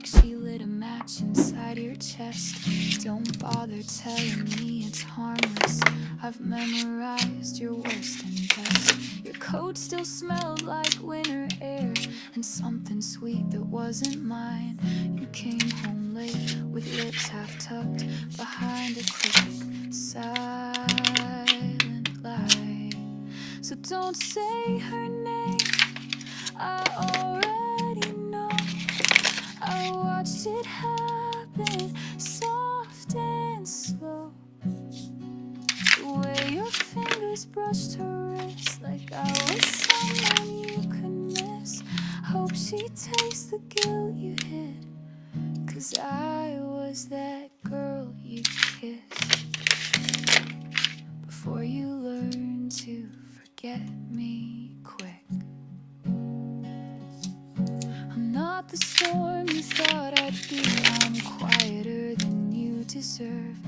like she lit a match inside your chest. Don't bother telling me it's harmless. I've memorized your worst and best. Your coat still smelled like winter air and something sweet that wasn't mine. You came home late with lips half tucked behind a crooked silent lie. So don't say her name, I already know. I watched it happen, soft and slow. The way your fingers brushed her wrist, like I was someone you could miss. Hope she tastes the guilt you hid, 'cause I was that girl you kissed. Before you learn to forget me quick. I'm not the storm you thought I'd be. I'm quieter than you deserve,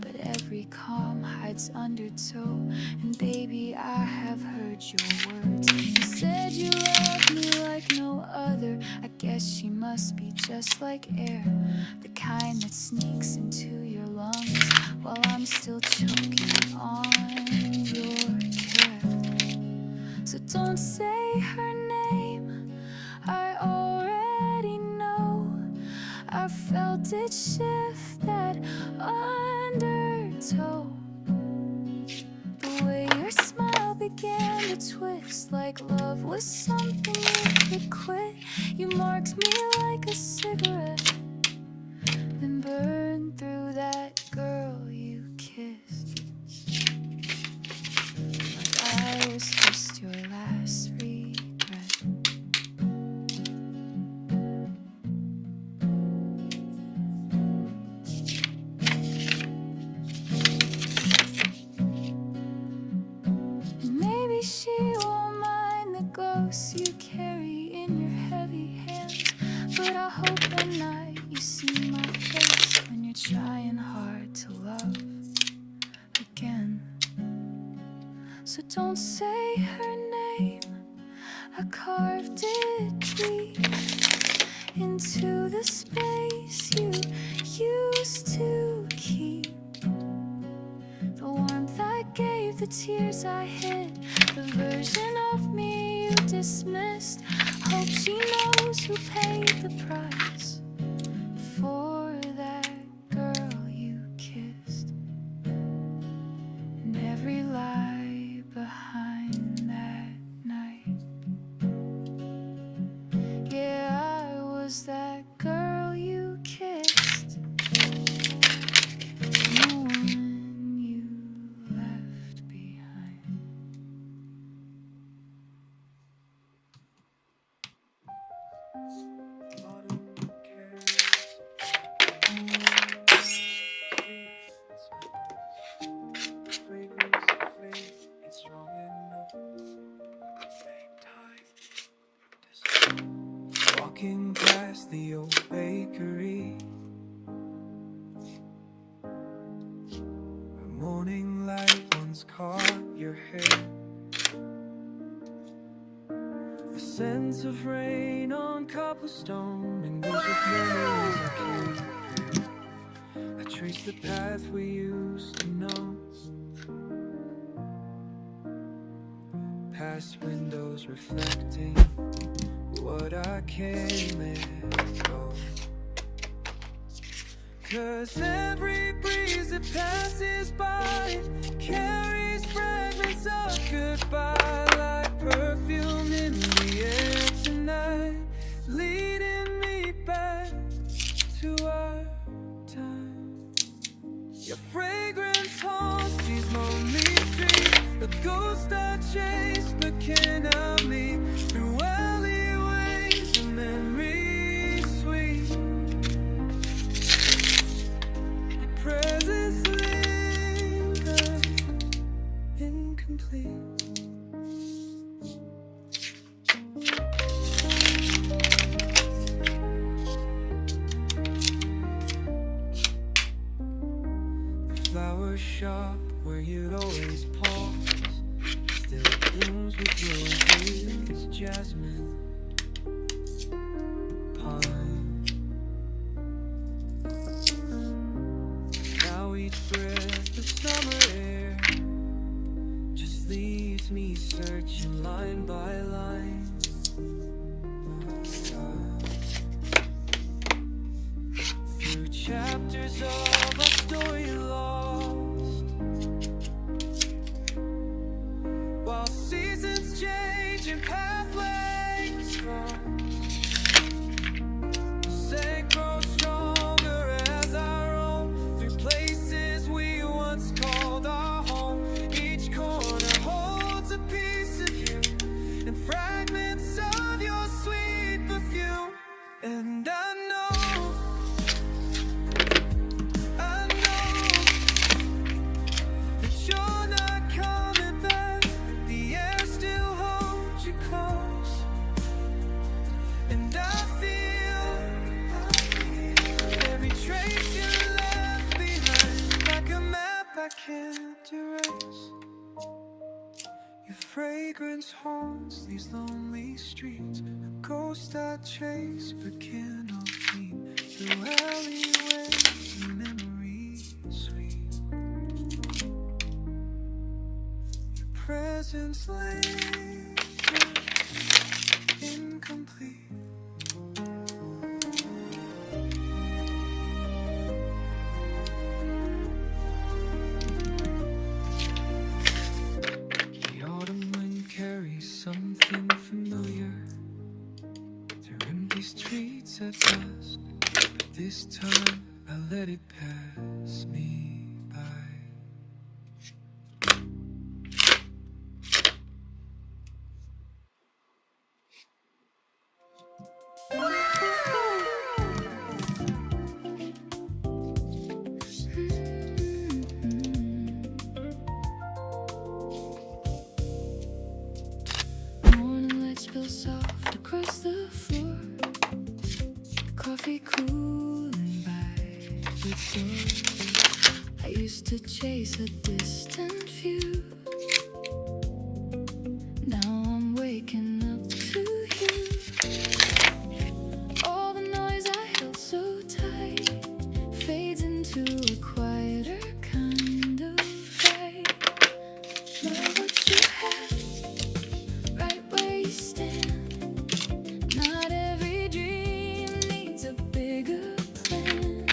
but every calm hides undertow. And baby, I have heard your words. You said you loved me like no other. I guess she must be just like air, the kind that sneaks into your lungs while I'm still choking on your care. So don't say her name, I already know. I felt it shift that undertow. The way your smile began to twist, like love was something you could quit. You marked me like a cigarette, then burned through that girl you kissed. Like I was just your last regret. And maybe she won't mind the ghosts you carry in your heavy hands, but I hope one night you see my face when you're trying hard to love again. So don't say her name, I carved it deep into the space you used to keep. The warmth I gave, the tears I hid, the version of me you dismissed. Hope she knows who paid the price for that girl you kissed, and every lie behind that night. Yeah, I was that girl you kissed, the one you left behind. Walking past the old bakery, a morning light once caught your hair. The scent of rain on cobblestone mingles with memories I can't repair. I trace the path we used to know, past windows reflecting what I can't let go. 'Cause every breeze that passes by carries fragments of goodbye, like perfume in the air tonight, leading me back to our time. Your fragrance haunts these lonely streets, the ghost I chase but cannot meet, through alleyways and memories sweet. Your presence lingers incomplete. The flower shop where you'd always pause still blooms with roses, jasmine, pine, I can't erase. Your fragrance haunts these lonely streets, a ghost I chase but cannot meet. Through alleyways and memories sweet, your presence lingers incomplete. Something familiar through empty streets at dusk, but this time I let it pass me by. Morning light spills soft across the floor, coffee cooling by the door. I used to chase a distant view, now I'm waking up to you. All the noise I held so tight fades into a quieter kind of light. Love what you have right where you stand. Not every dream needs a bigger plan.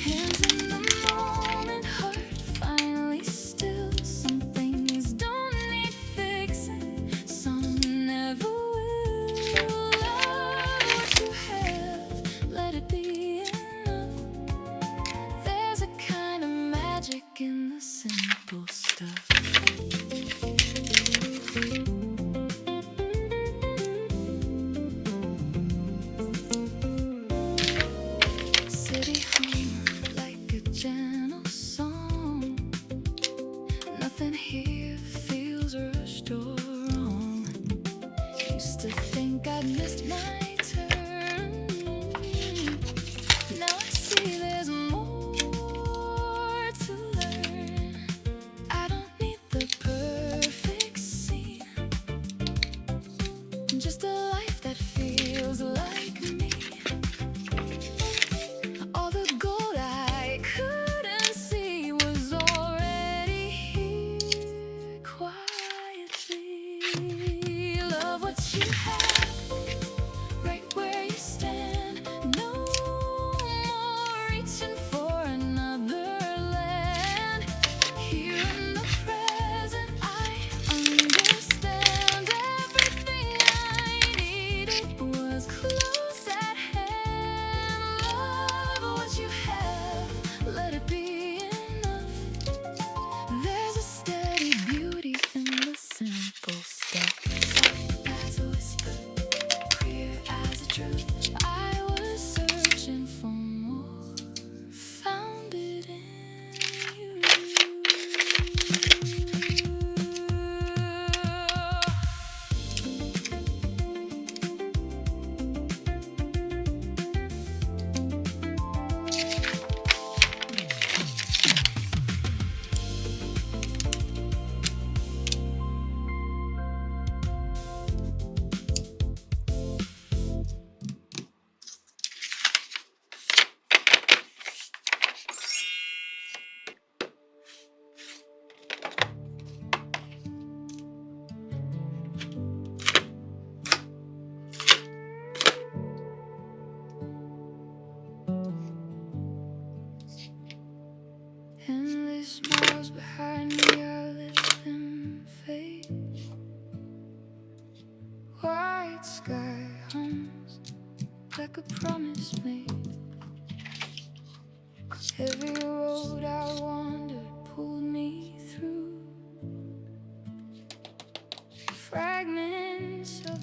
Hands in the moment, heart finally still. Some things don't need fixing, some never will. Love what you have, let it be enough. There's a kind of magic in the simple stuff. City hum like a gentle song. Nothing here feels rushed or wrong. Used to think I'd missed my turn. Now I see there's more to learn. I don't need the perfect scene, just a life that feels like me. All the gold I couldn't see was already here quietly. Love what you have right where you stand. No more reaching for another land. Here in the present I understand. Everything I needed was close at hand. Love what you have, let it be enough. There's a steady beauty in the simple stuff. Soft as a whisper, clear as a truth. I was searching for more, found it in you. Endless miles behind me, I let them fade. White sky hums like a promise made. Every road I wandered pulled me through. Fragments of